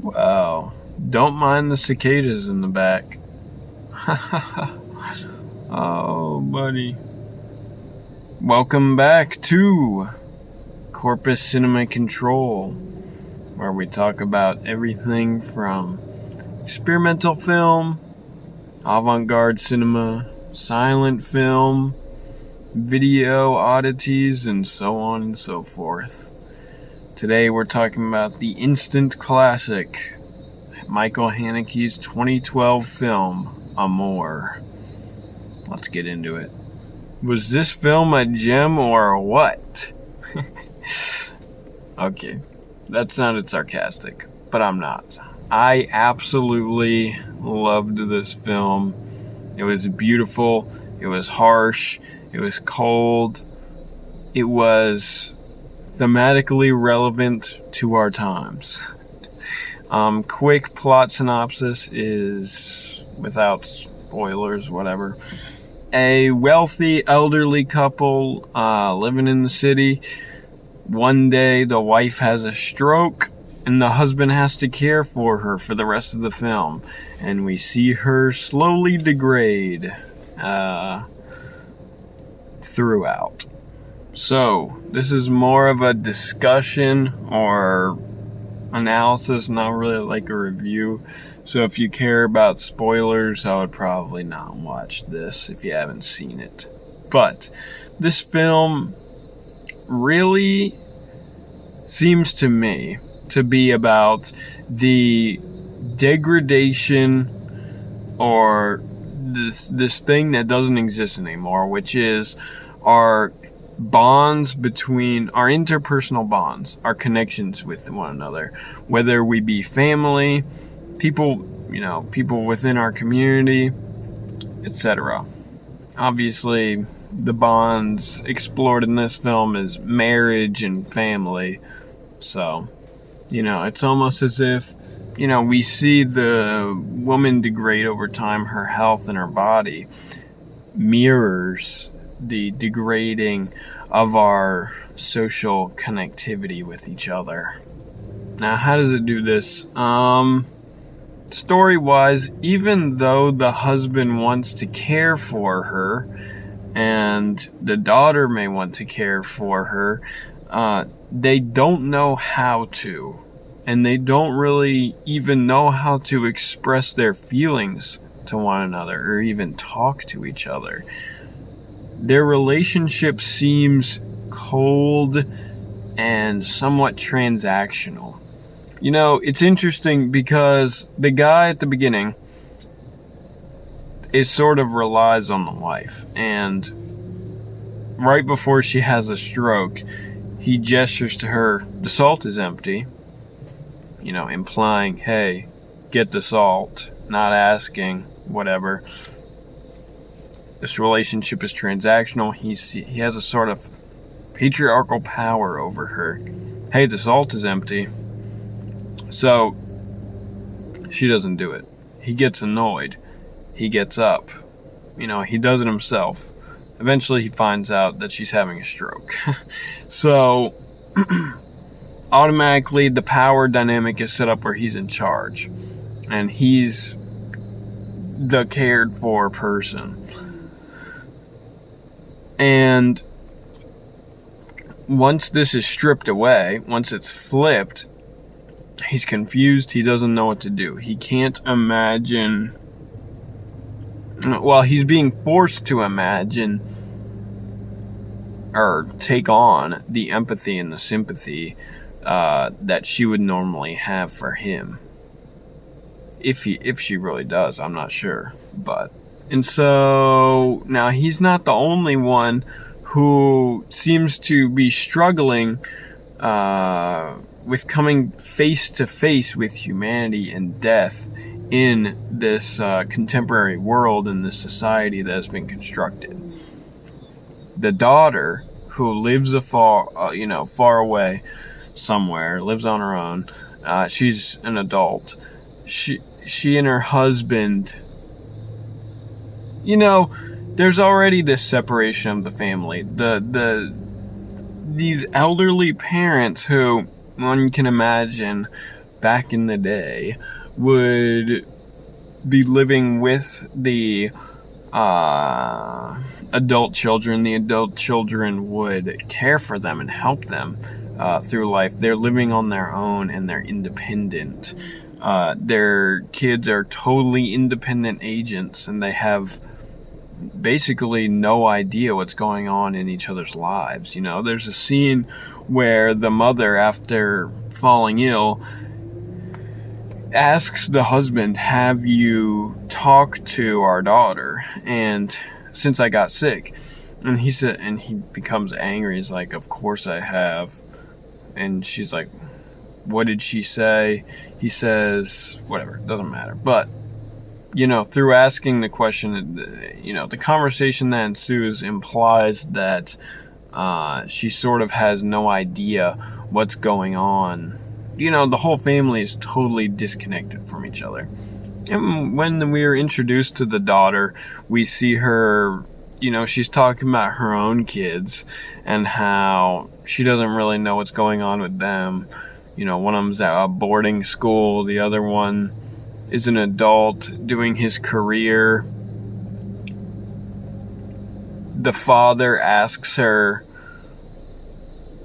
Wow. Don't mind the cicadas in the back. Oh, buddy. Welcome back to Corpus Cinema Control, where we talk about everything from experimental film, avant-garde cinema, silent film, video oddities, and so on and so forth. Today we're talking about the instant classic, Michael Haneke's 2012 film, Amour. Let's get into it. Was this film a gem or what? Okay, that sounded sarcastic, but I'm not. I absolutely loved this film. It was beautiful, it was harsh, it was cold, it was thematically relevant to our times. Quick plot synopsis is, without spoilers, whatever. A wealthy elderly couple living in the city. One day the wife has a stroke and the husband has to care for her for the rest of the film. And we see her slowly degrade throughout. So, this is more of a discussion or analysis, not really like a review. So if you care about spoilers, I would probably not watch this if you haven't seen it. But this film really seems to me to be about the degradation or this thing that doesn't exist anymore, which is our bonds between our interpersonal bonds, our connections with one another, whether we be family, people within our community, etc. Obviously, the bonds explored in this film is marriage and family. So, it's almost as if, we see the woman degrade over time. Her health and her body mirrors the degrading of our social connectivity with each other. Now, how does it do this? Story-wise, even though the husband wants to care for her, and the daughter may want to care for her, they don't know how to. And they don't really even know how to express their feelings to one another, or even talk to each other. Their relationship seems cold and somewhat transactional. It's interesting because the guy at the beginning sort of relies on the wife, and right before she has a stroke, he gestures to her, "The salt is empty," implying, hey, get the salt, not asking, whatever. This relationship is transactional. He has a sort of patriarchal power over her. Hey, the salt is empty. So, she doesn't do it. He gets annoyed. He gets up. He does it himself. Eventually, he finds out that she's having a stroke. So, automatically, the power dynamic is set up where he's in charge. And he's the cared for person. And once this is stripped away, once it's flipped, he's confused. He doesn't know what to do. He can't imagine. Well, he's being forced to imagine or take on the empathy and the sympathy that she would normally have for him. If she really does, I'm not sure. And so now he's not the only one who seems to be struggling with coming face to face with humanity and death in this contemporary world, in this society that has been constructed. The daughter, who lives far away somewhere, lives on her own. She's an adult. She and her husband. There's already this separation of the family. These elderly parents who, one can imagine, back in the day would be living with the adult children. The adult children would care for them and help them through life. They're living on their own and they're independent. Their kids are totally independent agents, and they have basically no idea what's going on in each other's lives. You know, there's a scene where the mother, after falling ill, asks the husband, "Have you talked to our daughter? And since I got sick?" And he said, and he becomes angry. He's like, "Of course I have." And she's like, "What did she say?" He says, whatever, doesn't matter. But, you know, through asking the question, you know, the conversation that ensues implies that she sort of has no idea what's going on. You know, the whole family is totally disconnected from each other. And when we are introduced to the daughter, we see her, you know, she's talking about her own kids and how she doesn't really know what's going on with them. You know, one of them's at a boarding school, the other one is an adult doing his career. The father asks her,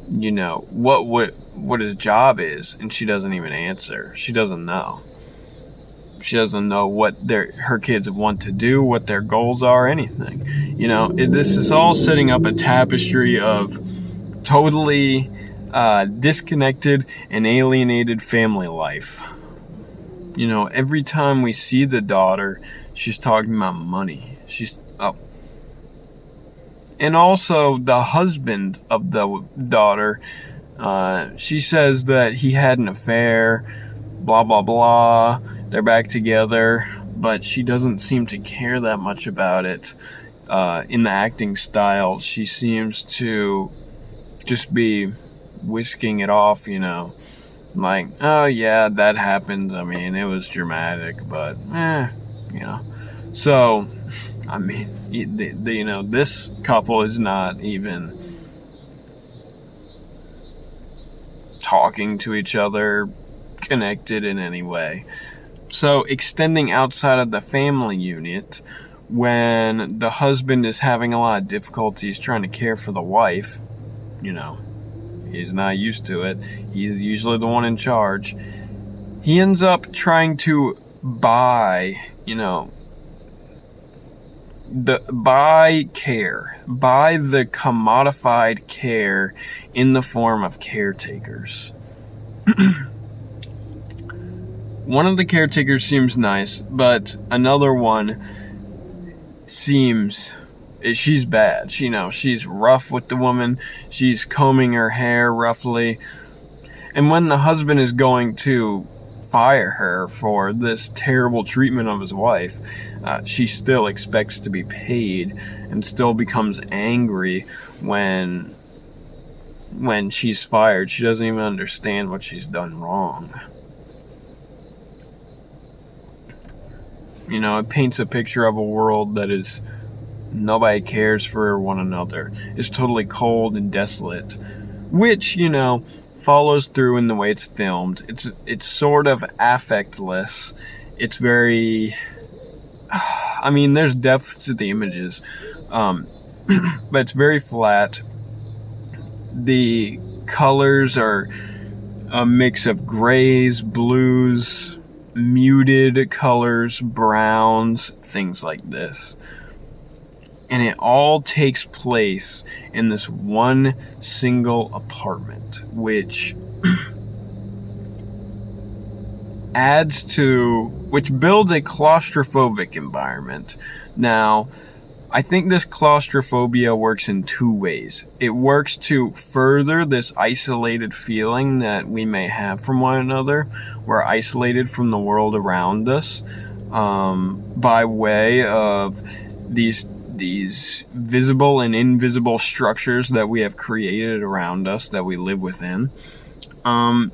you know, what his job is, and she doesn't even answer. She doesn't know. She doesn't know what her kids want to do, what their goals are, anything. You know, this is all setting up a tapestry of totally disconnected and alienated family life. You know, every time we see the daughter, she's talking about money. And also the husband of the daughter, she says that he had an affair, blah, blah, blah. They're back together, but she doesn't seem to care that much about it. In the acting style, she seems to just be whisking it off, you know. Like, oh yeah, that happened. I mean, it was dramatic, but, you know. So, I mean, you know, this couple is not even talking to each other, connected in any way. So, extending outside of the family unit, when the husband is having a lot of difficulties trying to care for the wife, you know, he's not used to it. He's usually the one in charge. He ends up trying to buy, you know, buy the commodified care in the form of caretakers. One of the caretakers seems nice, but another one seems, she's bad. You know, she's rough with the woman. She's combing her hair roughly. And when the husband is going to fire her for this terrible treatment of his wife, she still expects to be paid and still becomes angry when she's fired. She doesn't even understand what she's done wrong. You know, it paints a picture of a world that is, nobody cares for one another. It's totally cold and desolate, which, you know, follows through in the way it's filmed. It's sort of affectless. It's very, I mean, there's depth to the images, but it's very flat. The colors are a mix of grays, blues, muted colors, browns, things like this. And it all takes place in this one single apartment, which builds a claustrophobic environment. Now, I think this claustrophobia works in two ways. It works to further this isolated feeling that we may have from one another. We're isolated from the world around us by way of these visible and invisible structures that we have created around us that we live within. And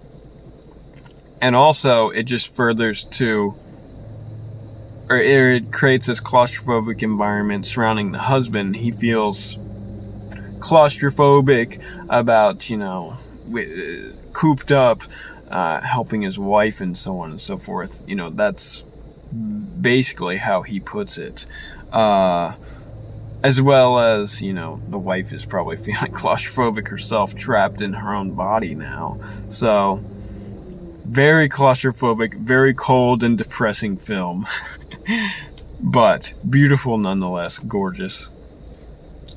also, it just furthers to, or it creates this claustrophobic environment surrounding the husband. He feels claustrophobic about, you know, cooped up helping his wife and so on and so forth. You know, that's basically how he puts it. As well as, you know, the wife is probably feeling claustrophobic herself, trapped in her own body now. So, very claustrophobic, very cold and depressing film. But beautiful nonetheless, gorgeous.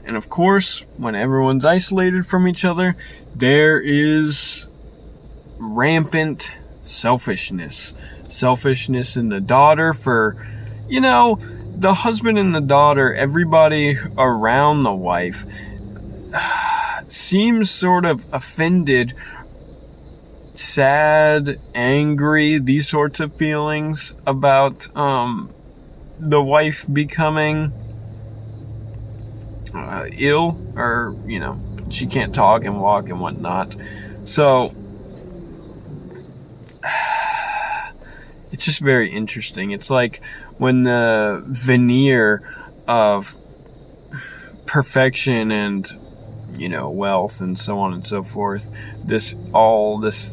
And of course, when everyone's isolated from each other, there is rampant selfishness. Selfishness in the daughter for, you know, the husband and the daughter, everybody around the wife seems sort of offended, sad, angry, these sorts of feelings about the wife becoming ill, or, you know, she can't talk and walk and whatnot. So it's just very interesting. It's like when the veneer of perfection and, you know, wealth and so on and so forth, this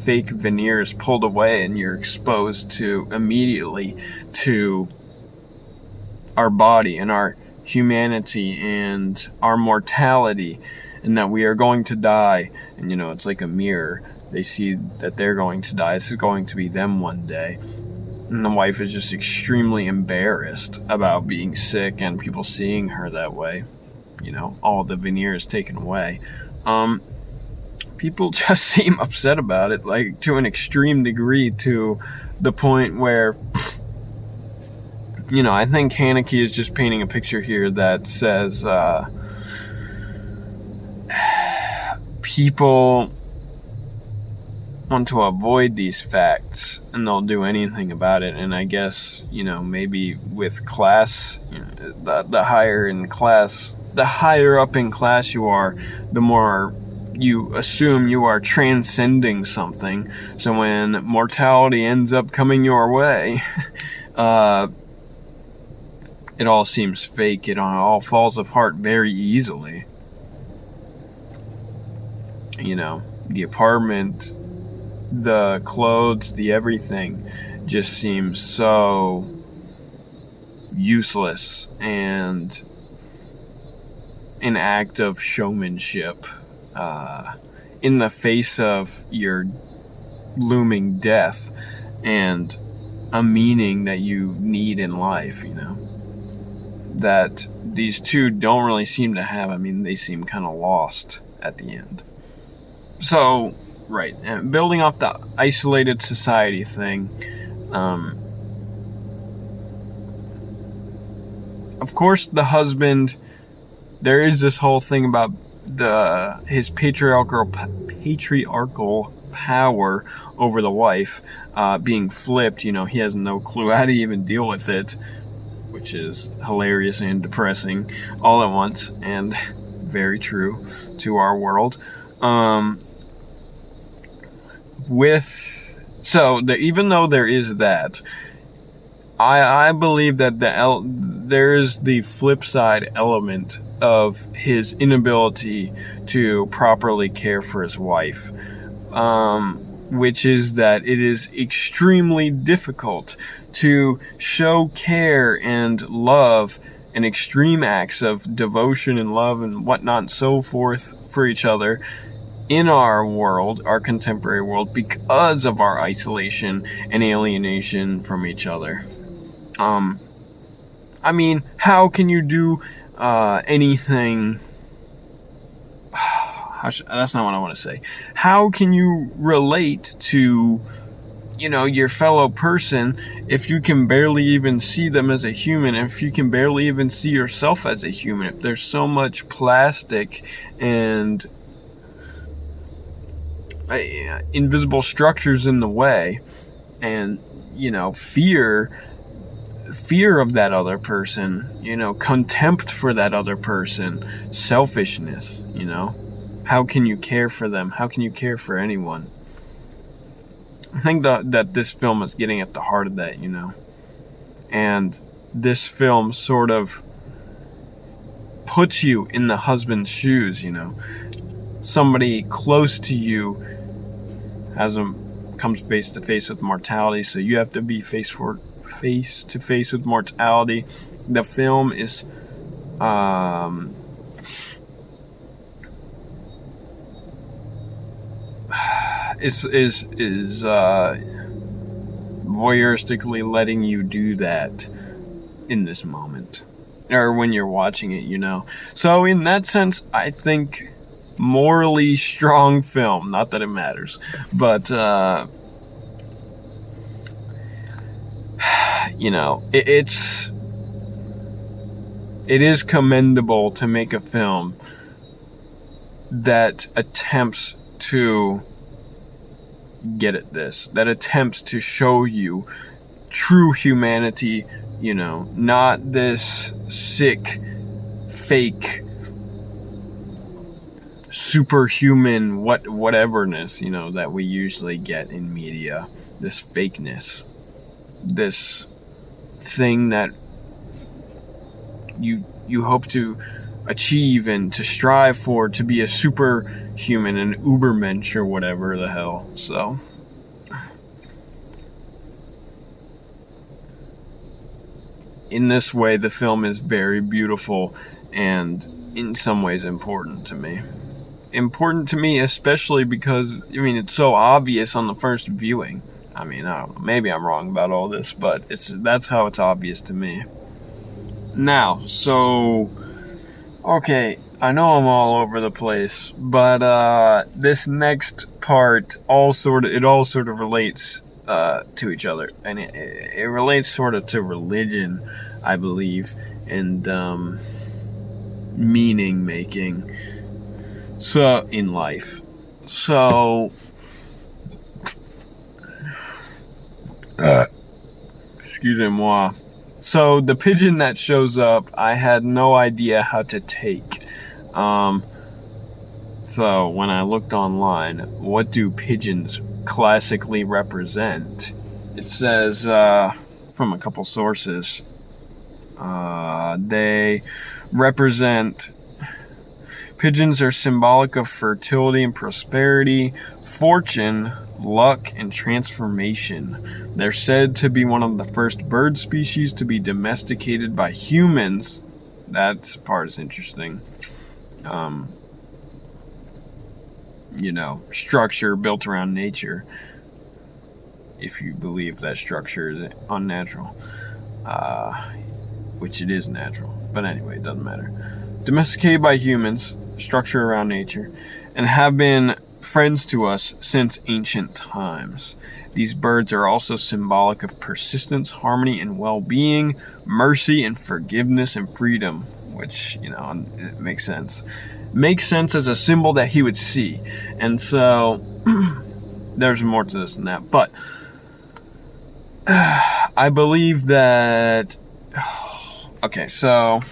fake veneer is pulled away, and you're exposed to immediately to our body and our humanity and our mortality, and that we are going to die. And, you know, it's like a mirror. They see that they're going to die. This is going to be them one day. And the wife is just extremely embarrassed about being sick and people seeing her that way. You know, all the veneer is taken away. People just seem upset about it, like to an extreme degree, to the point where, you know, I think Haneke is just painting a picture here that says people want to avoid these facts and they'll do anything about it. And I guess, you know, maybe with class, you know, the higher up in class you are, the more you assume you are transcending something. So when mortality ends up coming your way, it all seems fake. It all falls apart very easily. You know, the apartment, the clothes, the everything just seems so useless and an act of showmanship in the face of your looming death and a meaning that you need in life, you know, that these two don't really seem to have. I mean, they seem kind of lost at the end. So, right, and building off the isolated society thing, of course, the husband, there is this whole thing about his patriarchal power over the wife being flipped. You know, he has no clue how to even deal with it, which is hilarious and depressing all at once, and very true to our world. Even though there is that, I believe that there is the flip side element of his inability to properly care for his wife, which is that it is extremely difficult to show care and love and extreme acts of devotion and love and whatnot and so forth for each other in our world, our contemporary world, because of our isolation and alienation from each other. I mean, how can you do anything? That's not what I want to say. How can you relate to, you know, your fellow person if you can barely even see them as a human, if you can barely even see yourself as a human, if there's so much plastic and invisible structures in the way, and, you know, fear of that other person, you know, contempt for that other person, selfishness, you know. How can you care for them? How can you care for anyone? I think that this film is getting at the heart of that, you know. And this film sort of puts you in the husband's shoes, you know. Somebody close to you has a comes face to face with mortality, so you have to be face to face with mortality. The film is voyeuristically letting you do that in this moment, or when you're watching it, you know. So in that sense, I think morally strong film. Not that it matters, but you know, it is commendable to make a film that attempts to get at this, that attempts to show you true humanity, you know, not this sick, fake, superhuman whateverness, you know, that we usually get in media. This fakeness, this thing that you hope to achieve and to strive for, to be a superhuman, an ubermensch, or whatever the hell. So in this way, the film is very beautiful and in some ways important to me. Important to me especially because, I mean, it's so obvious on the first viewing. I mean, I don't know, maybe I'm wrong about all this, but that's how it's obvious to me. Now, so, okay, I know I'm all over the place, but this next part all sort of relates to each other, and it relates sort of to religion, I believe, and meaning making. So in life, so excusez-moi. So the pigeon that shows up, I had no idea how to take. So when I looked online, what do pigeons classically represent? It says from a couple sources, they represent. Pigeons are symbolic of fertility and prosperity, fortune, luck, and transformation. They're said to be one of the first bird species to be domesticated by humans. That part is interesting. You know, structure built around nature. If you believe that structure is unnatural. Which it is natural. But anyway, it doesn't matter. Domesticated by humans, structure around nature, and have been friends to us since ancient times. These birds are also symbolic of persistence, harmony, and well-being, mercy, and forgiveness, and freedom, which, you know, it makes sense. Makes sense as a symbol that he would see. And so, there's more to this than that. But, I believe that... Okay, so...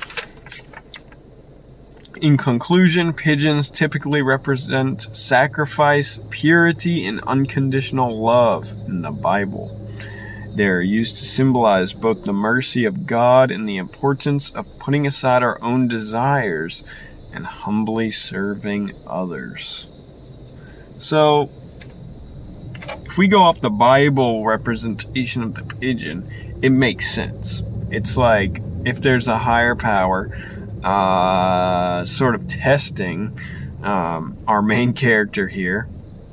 In conclusion, pigeons typically represent sacrifice, purity, and unconditional love in the Bible. They are used to symbolize both the mercy of God and the importance of putting aside our own desires and humbly serving others. So, if we go off the Bible representation of the pigeon, it makes sense. It's like, if there's a higher power, sort of testing our main character here,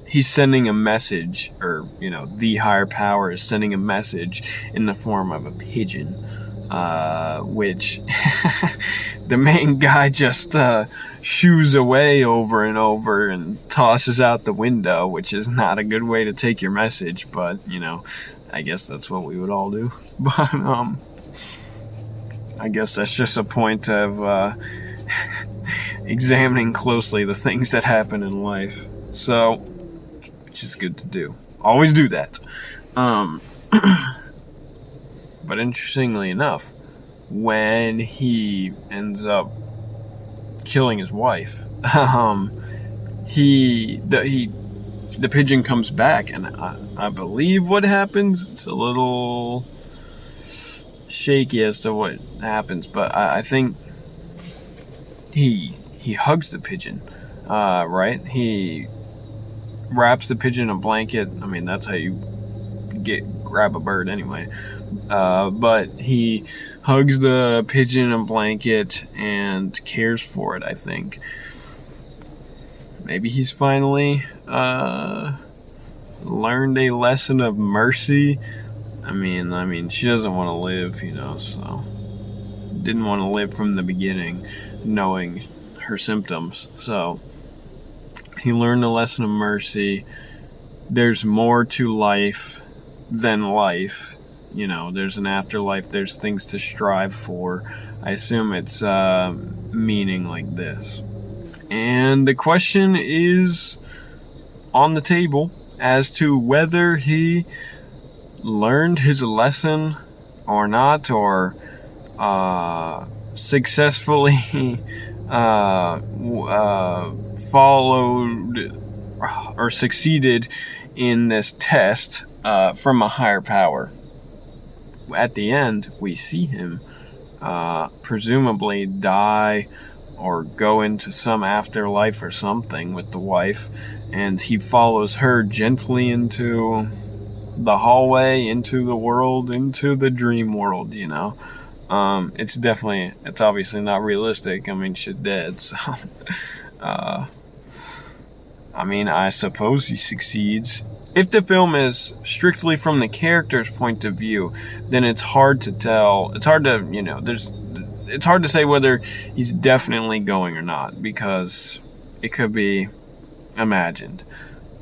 he's sending a message, or, you know, the higher power is sending a message in the form of a pigeon, which the main guy just shoos away over and over and tosses out the window, which is not a good way to take your message, but, you know, I guess that's what we would all do. But I guess that's just a point of examining closely the things that happen in life. So, which is good to do. Always do that. But interestingly enough, when he ends up killing his wife, the pigeon comes back, and I believe what happens, it's a little shaky as to what happens, but I think he hugs the pigeon, right? He wraps the pigeon in a blanket. I mean, that's how you grab a bird anyway. But he hugs the pigeon in a blanket and cares for it, I think. Maybe he's finally learned a lesson of mercy. I mean, she doesn't want to live, so didn't want to live from the beginning, knowing her symptoms. So he learned a lesson of mercy. There's more to life than life. There's an afterlife. There's things to strive for. I assume it's meaning like this. And the question is on the table as to whether he learned his lesson or not, or successfully followed or succeeded in this test from a higher power. At the end, we see him presumably die or go into some afterlife or something with the wife, and he follows her gently into the hallway, into the world, into the dream world, It's obviously not realistic. I mean, she's dead, so I suppose he succeeds. If the film is strictly from the character's point of view, then it's hard to tell. It's hard to, it's hard to say whether he's definitely going or not, because it could be imagined.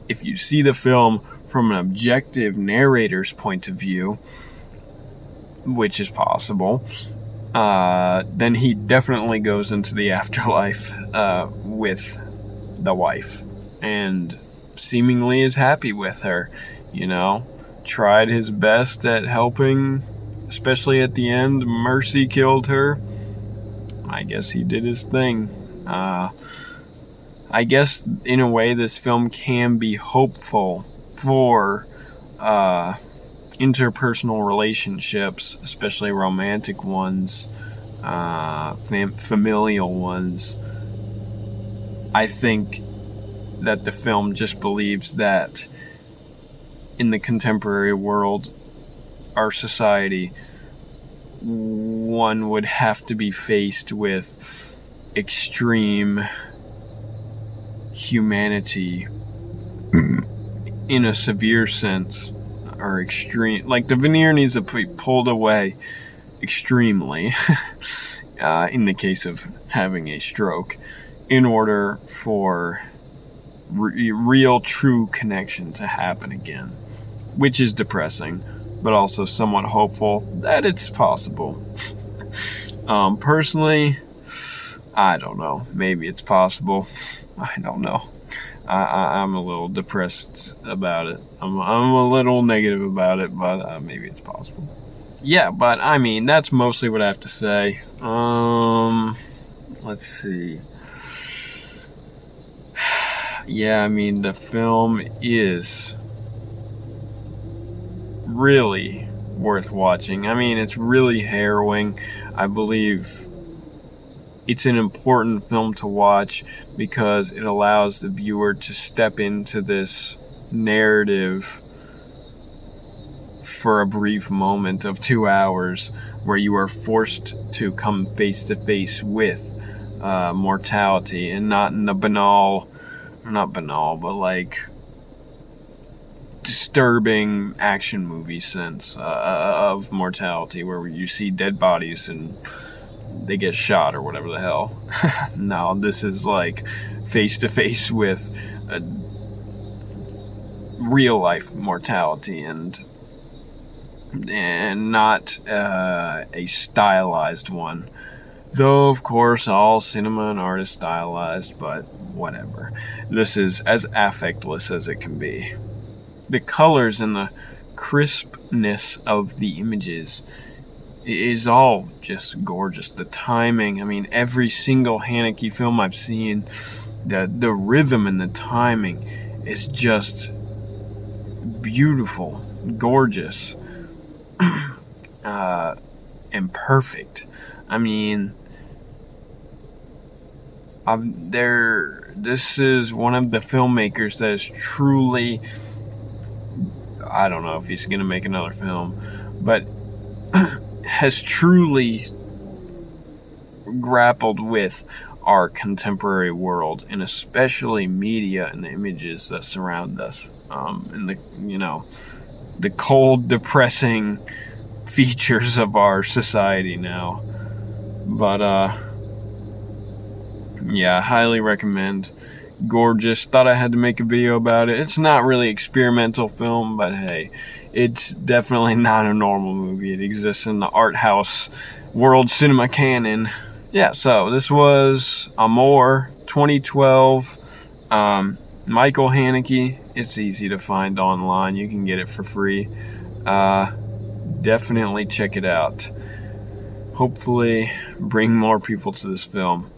If you see the film from an objective narrator's point of view, which is possible, then he definitely goes into the afterlife with the wife, and seemingly is happy with her, tried his best at helping, especially at the end. Mercy killed her. I guess he did his thing. I guess in a way this film can be hopeful for interpersonal relationships, especially romantic ones, familial ones. I think that the film just believes that in the contemporary world, our society, one would have to be faced with extreme humanity in a severe sense, or extreme, like the veneer needs to be pulled away extremely in the case of having a stroke, in order for real true connection to happen again, which is depressing, but also somewhat hopeful that it's possible. Personally, I don't know. Maybe it's possible. I don't know. I'm a little depressed about it. I'm a little negative about it, but maybe it's possible. Yeah, but that's mostly what I have to say. Let's see. Yeah, the film is really worth watching. It's really harrowing. I believe it's an important film to watch because it allows the viewer to step into this narrative for a brief moment of 2 hours, where you are forced to come face to face with mortality, and not in the not banal, but like disturbing action movie sense of mortality, where you see dead bodies and they get shot or whatever the hell. No, this is like face to face with real life mortality, and not a stylized one. Though, of course, all cinema and art is stylized, but whatever. This is as affectless as it can be. The colors and the crispness of the images is all just gorgeous. The timing, every single Haneke film I've seen, the rhythm and the timing is just beautiful, gorgeous, and perfect. This is one of the filmmakers that is truly, I don't know if he's going to make another film, but has truly grappled with our contemporary world, and especially media and the images that surround us, and the cold, depressing features of our society now. But yeah, highly recommend. Gorgeous. Thought I had to make a video about it. It's not really experimental film, but hey, it's definitely not a normal movie. It exists in the art house world cinema canon. Yeah, so this was Amour 2012. Michael Haneke. It's easy to find online. You can get it for free. Definitely check it out. Hopefully bring more people to this film.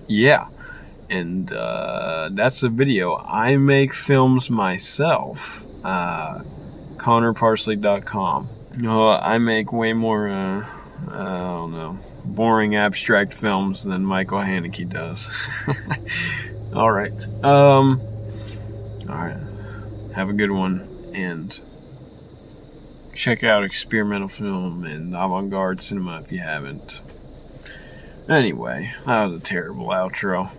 Yeah. And that's the video. I make films myself. ConnorParsley.com. I make way more I don't know, boring abstract films than Michael Haneke does. Alright. Alright. Have a good one, and check out experimental film and avant-garde cinema if you haven't. Anyway, that was a terrible outro.